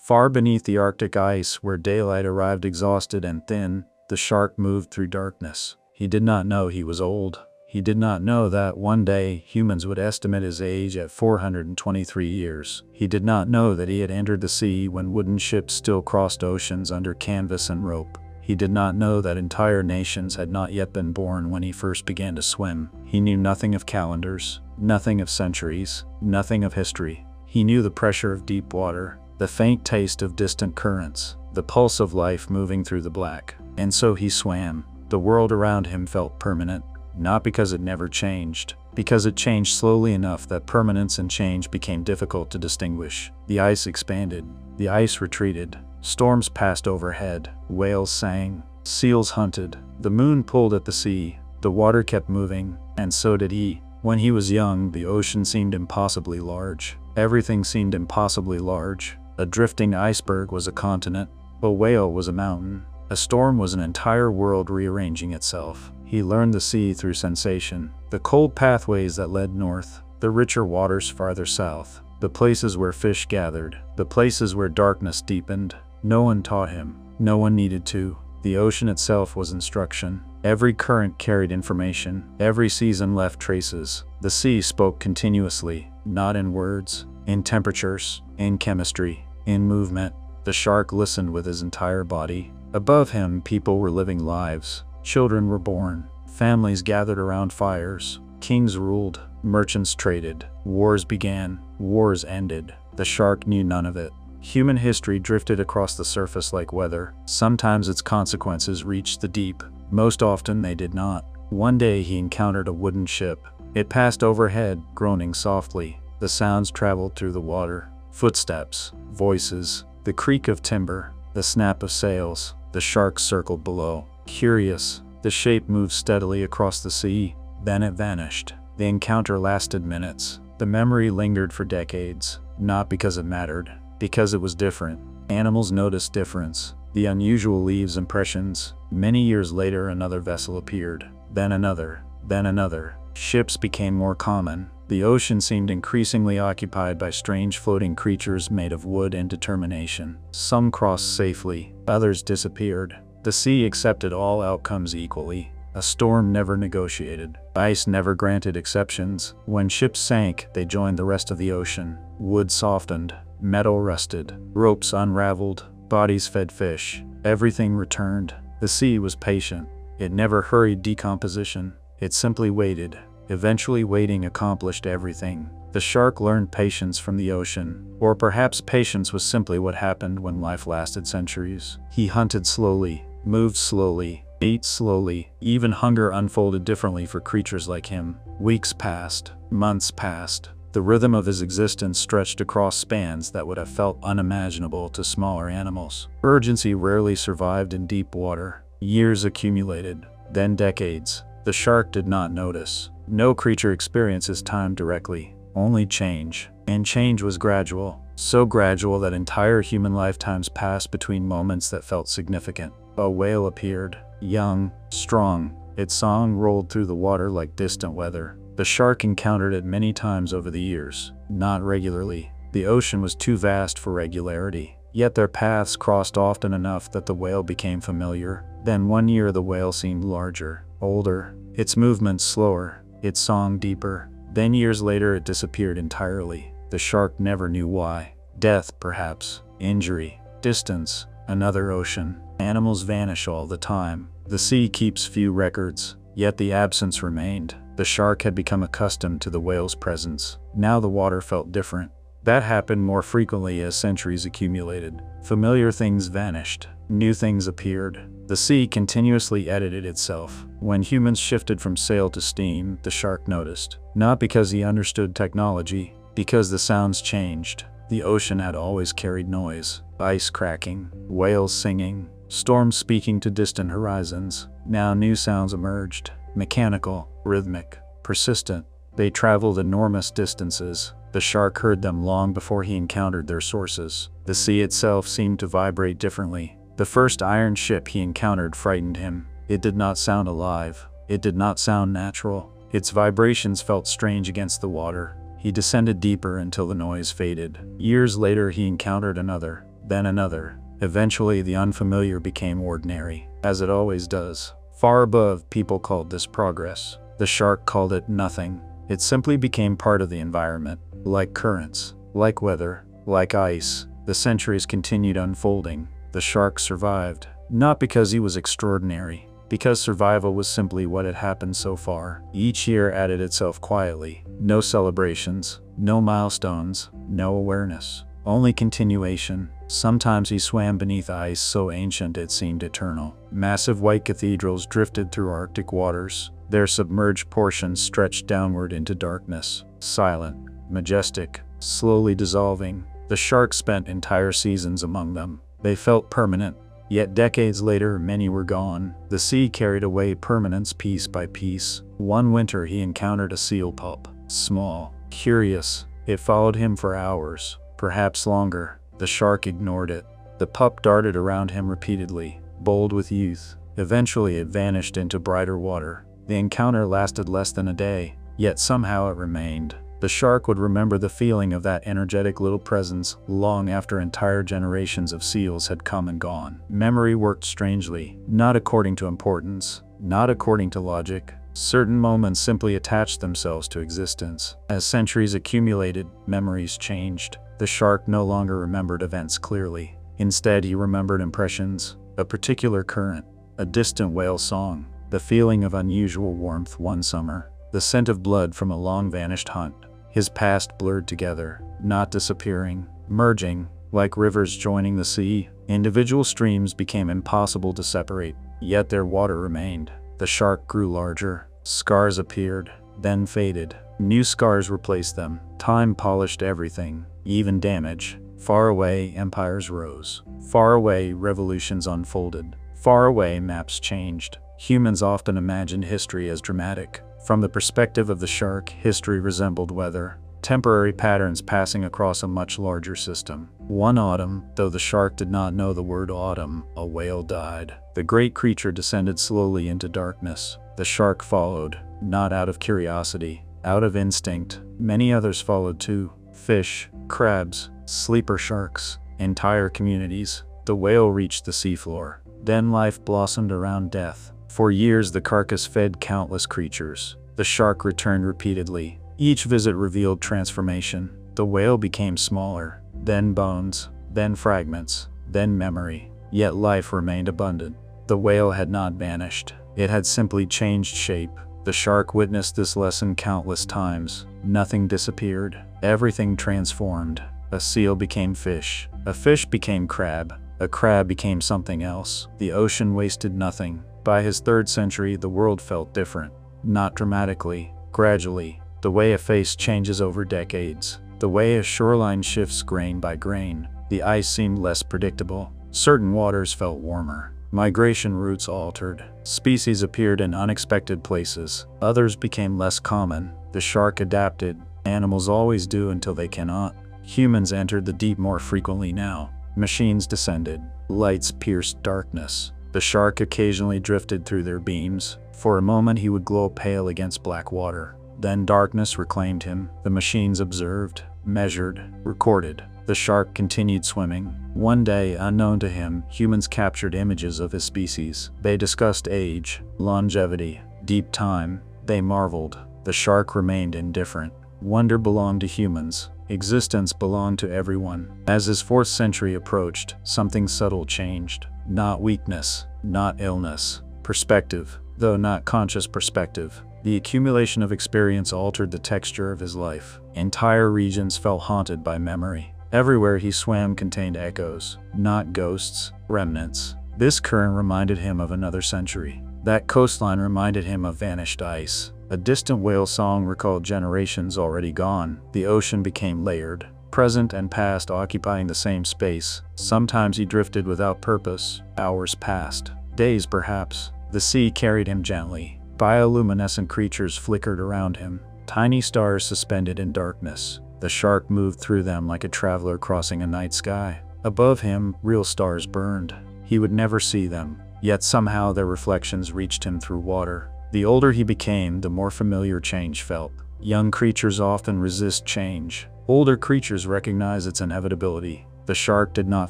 Far beneath the Arctic ice, where daylight arrived exhausted and thin, the shark moved through darkness. He did not know he was old. He did not know that one day humans would estimate his age at 423 years. He did not know that he had entered the sea when wooden ships still crossed oceans under canvas and rope. He did not know that entire nations had not yet been born when he first began to swim. He knew nothing of calendars, nothing of centuries, nothing of history. He knew the pressure of deep water, the faint taste of distant currents, the pulse of life moving through the black. And so he swam. The world around him felt permanent, not because it never changed, because it changed slowly enough that permanence and change became difficult to distinguish. The ice expanded, the ice retreated, storms passed overhead, whales sang, seals hunted, the moon pulled at the sea, the water kept moving, and so did he. When he was young, the ocean seemed impossibly large. Everything seemed impossibly large. A drifting iceberg was a continent, a whale was a mountain, a storm was an entire world rearranging itself. He learned the sea through sensation, the cold pathways that led north, the richer waters farther south, the places where fish gathered, the places where darkness deepened. No one taught him. No one needed to. The ocean itself was instruction. Every current carried information. Every season left traces. The sea spoke continuously, not in words, in temperatures, in chemistry, in movement. The shark listened with his entire body. Above him, people were living lives. Children were born. Families gathered around fires. Kings ruled. Merchants traded. Wars began. Wars ended. The shark knew none of it. Human history drifted across the surface like weather. Sometimes its consequences reached the deep. Most often they did not. One day he encountered a wooden ship. It passed overhead, groaning softly. The sounds traveled through the water. Footsteps, voices, the creak of timber, the snap of sails. The shark circled below. Curious, the shape moved steadily across the sea. Then it vanished. The encounter lasted minutes. The memory lingered for decades. Not because it mattered, because it was different. Animals noticed difference. The unusual leaves impressions. Many years later, another vessel appeared. Then another. Then another. Ships became more common. The ocean seemed increasingly occupied by strange floating creatures made of wood and determination. Some crossed safely. Others disappeared. The sea accepted all outcomes equally. A storm never negotiated. Ice never granted exceptions. When ships sank, they joined the rest of the ocean. Wood softened. Metal rusted. Ropes unraveled. Bodies fed fish. Everything returned. The sea was patient. It never hurried decomposition. It simply waited. Eventually, waiting accomplished everything. The shark learned patience from the ocean. Or perhaps patience was simply what happened when life lasted centuries. He hunted slowly, moved slowly, ate slowly. Even hunger unfolded differently for creatures like him. Weeks passed. Months passed. The rhythm of his existence stretched across spans that would have felt unimaginable to smaller animals. Urgency rarely survived in deep water. Years accumulated, then decades. The shark did not notice. No creature experiences time directly, only change. And change was gradual, so gradual that entire human lifetimes passed between moments that felt significant. A whale appeared, young, strong. Its song rolled through the water like distant weather. The shark encountered it many times over the years, not regularly. The ocean was too vast for regularity, yet their paths crossed often enough that the whale became familiar. Then one year the whale seemed larger, older, its movements slower, its song deeper. Then years later it disappeared entirely. The shark never knew why. Death, perhaps. Injury. Distance. Another ocean. Animals vanish all the time. The sea keeps few records, yet the absence remained. The shark had become accustomed to the whale's presence. Now the water felt different. That happened more frequently as centuries accumulated. Familiar things vanished. New things appeared. The sea continuously edited itself. When humans shifted from sail to steam, the shark noticed. Not because he understood technology, because the sounds changed. The ocean had always carried noise. Ice cracking, whales singing, storms speaking to distant horizons. Now new sounds emerged. Mechanical, rhythmic, persistent. They traveled enormous distances. The shark heard them long before he encountered their sources. The sea itself seemed to vibrate differently. The first iron ship he encountered frightened him. It did not sound alive. It did not sound natural. Its vibrations felt strange against the water. He descended deeper until the noise faded. Years later he encountered another, then another. Eventually, the unfamiliar became ordinary, as it always does. Far above, people called this progress. The shark called it nothing. It simply became part of the environment, like currents, like weather, like ice. The centuries continued unfolding. The shark survived, not because he was extraordinary, because survival was simply what had happened so far. Each year added itself quietly. No celebrations, no milestones, no awareness. Only continuation. Sometimes he swam beneath ice so ancient it seemed eternal. Massive white cathedrals drifted through Arctic waters. Their submerged portions stretched downward into darkness. Silent, majestic, slowly dissolving. The shark spent entire seasons among them. They felt permanent. Yet decades later, many were gone. The sea carried away permanence piece by piece. One winter he encountered a seal pup. Small, curious. It followed him for hours, perhaps longer. The shark ignored it. The pup darted around him repeatedly, bold with youth. Eventually it vanished into brighter water. The encounter lasted less than a day, yet somehow it remained. The shark would remember the feeling of that energetic little presence long after entire generations of seals had come and gone. Memory worked strangely, not according to importance, not according to logic. Certain moments simply attached themselves to existence. As centuries accumulated, memories changed. The shark no longer remembered events clearly. Instead, he remembered impressions, a particular current, a distant whale song, the feeling of unusual warmth one summer, the scent of blood from a long-vanished hunt. His past blurred together, not disappearing, merging, like rivers joining the sea. Individual streams became impossible to separate, yet their water remained. The shark grew larger. Scars appeared, then faded. New scars replaced them. Time polished everything, even damage. Far away, empires rose. Far away, revolutions unfolded. Far away, maps changed. Humans often imagined history as dramatic. From the perspective of the shark, history resembled weather, temporary patterns passing across a much larger system. One autumn, though the shark did not know the word autumn, a whale died. The great creature descended slowly into darkness. The shark followed, not out of curiosity, out of instinct. Many others followed too. Fish, crabs, sleeper sharks, entire communities. The whale reached the seafloor. Then life blossomed around death. For years the carcass fed countless creatures. The shark returned repeatedly. Each visit revealed transformation. The whale became smaller, then bones, then fragments, then memory. Yet life remained abundant. The whale had not vanished. It had simply changed shape. The shark witnessed this lesson countless times. Nothing disappeared. Everything transformed. A seal became fish. A fish became crab. A crab became something else. The ocean wasted nothing. By his 3rd century, the world felt different. Not dramatically, gradually. The way a face changes over decades. The way a shoreline shifts grain by grain. The ice seemed less predictable. Certain waters felt warmer. Migration routes altered. Species appeared in unexpected places. Others became less common. The shark adapted. Animals always do until they cannot. Humans entered the deep more frequently now. Machines descended. Lights pierced darkness. The shark occasionally drifted through their beams. For a moment he would glow pale against black water. Then darkness reclaimed him. The machines observed, measured, recorded. The shark continued swimming. One day, unknown to him, humans captured images of his species. They discussed age, longevity, deep time. They marveled. The shark remained indifferent. Wonder belonged to humans. Existence belonged to everyone. As his 4th century approached, something subtle changed. Not weakness, not illness. Perspective, though not conscious perspective. The accumulation of experience altered the texture of his life. Entire regions felt haunted by memory. Everywhere he swam contained echoes, not ghosts, remnants. This current reminded him of another century. That coastline reminded him of vanished ice. A distant whale song recalled generations already gone. The ocean became layered, present and past occupying the same space. Sometimes he drifted without purpose. Hours passed. Days perhaps. The sea carried him gently. Bioluminescent creatures flickered around him. Tiny stars suspended in darkness. The shark moved through them like a traveler crossing a night sky. Above him, real stars burned. He would never see them. Yet somehow their reflections reached him through water. The older he became, the more familiar change felt. Young creatures often resist change. Older creatures recognize its inevitability. The shark did not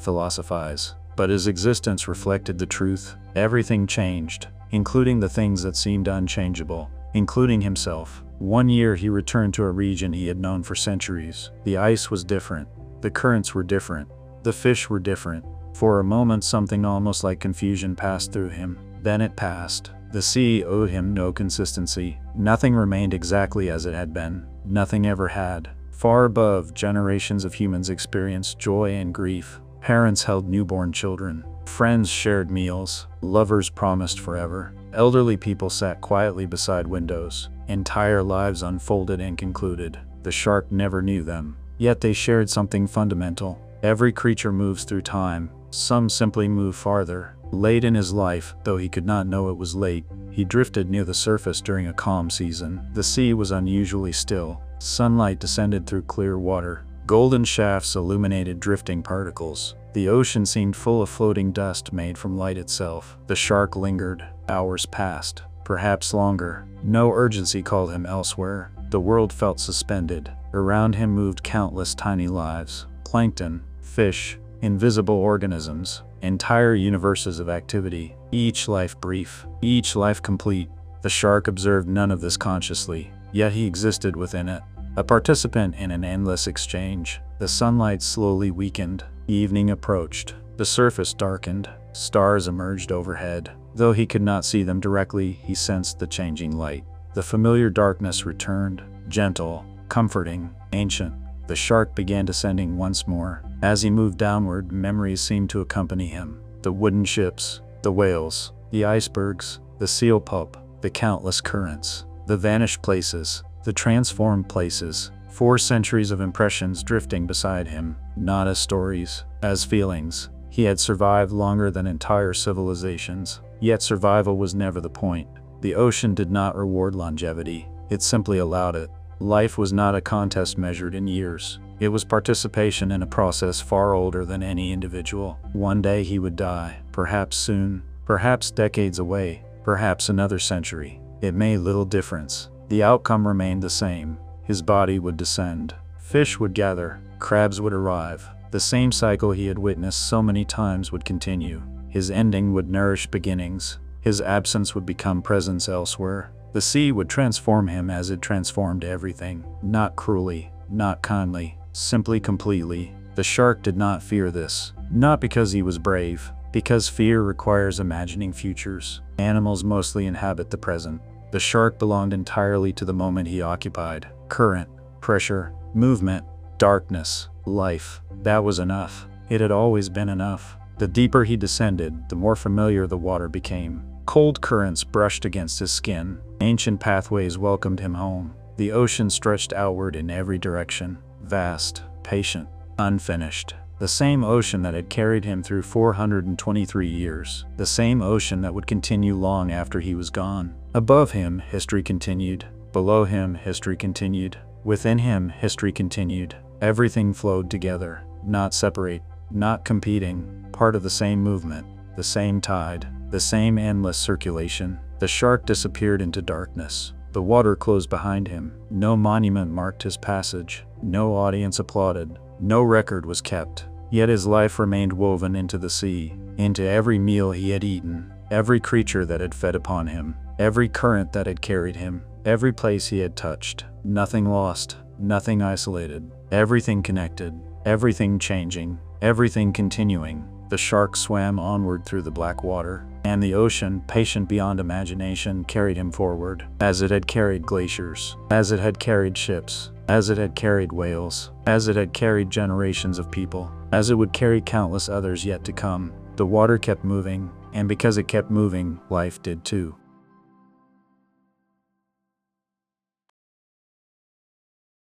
philosophize, but his existence reflected the truth. Everything changed, including the things that seemed unchangeable, including himself. One year he returned to a region he had known for centuries. The ice was different. The currents were different. The fish were different. For a moment something almost like confusion passed through him. Then it passed. The sea owed him no consistency. Nothing remained exactly as it had been. Nothing ever had. Far above, generations of humans experienced joy and grief. Parents held newborn children. Friends shared meals. Lovers promised forever. Elderly people sat quietly beside windows. Entire lives unfolded and concluded. The shark never knew them. Yet they shared something fundamental. Every creature moves through time. Some simply move farther. Late in his life, though he could not know it was late, he drifted near the surface during a calm season. The sea was unusually still. Sunlight descended through clear water. Golden shafts illuminated drifting particles. The ocean seemed full of floating dust made from light itself. The shark lingered. Hours passed. Perhaps longer. No urgency called him elsewhere. The world felt suspended. Around him moved countless tiny lives. Plankton, fish, invisible organisms, entire universes of activity. Each life brief, each life complete. The shark observed none of this consciously, yet he existed within it. A participant in an endless exchange. The sunlight slowly weakened. Evening approached. The surface darkened. Stars emerged overhead. Though he could not see them directly, he sensed the changing light. The familiar darkness returned, gentle, comforting, ancient. The shark began descending once more. As he moved downward, memories seemed to accompany him. The wooden ships, the whales, the icebergs, the seal pulp, the countless currents, the vanished places, the transformed places. 4 centuries of impressions drifting beside him, not as stories, as feelings. He had survived longer than entire civilizations, yet survival was never the point. The ocean did not reward longevity, it simply allowed it. Life was not a contest measured in years. It was participation in a process far older than any individual. One day he would die, perhaps soon, perhaps decades away, perhaps another century. It made little difference. The outcome remained the same. His body would descend. Fish would gather. Crabs would arrive. The same cycle he had witnessed so many times would continue. His ending would nourish beginnings. His absence would become presence elsewhere. The sea would transform him as it transformed everything. Not cruelly, not kindly, simply completely. The shark did not fear this. Not because he was brave, because fear requires imagining futures. Animals mostly inhabit the present. The shark belonged entirely to the moment he occupied. Current, pressure, movement, darkness, life. That was enough. It had always been enough. The deeper he descended, the more familiar the water became. Cold currents brushed against his skin. Ancient pathways welcomed him home. The ocean stretched outward in every direction. Vast, patient, unfinished. The same ocean that had carried him through 423 years. The same ocean that would continue long after he was gone. Above him, history continued. Below him, history continued. Within him, history continued. Everything flowed together, not separate, not competing, part of the same movement, the same tide, the same endless circulation. The shark disappeared into darkness. The water closed behind him. No monument marked his passage. No audience applauded. No record was kept. Yet his life remained woven into the sea, into every meal he had eaten, every creature that had fed upon him, every current that had carried him, every place he had touched. Nothing lost, nothing isolated, everything connected, everything changing, everything continuing. The shark swam onward through the black water, and the ocean, patient beyond imagination, carried him forward, as it had carried glaciers, as it had carried ships, as it had carried whales, as it had carried generations of people, as it would carry countless others yet to come. The water kept moving, and because it kept moving, life did too.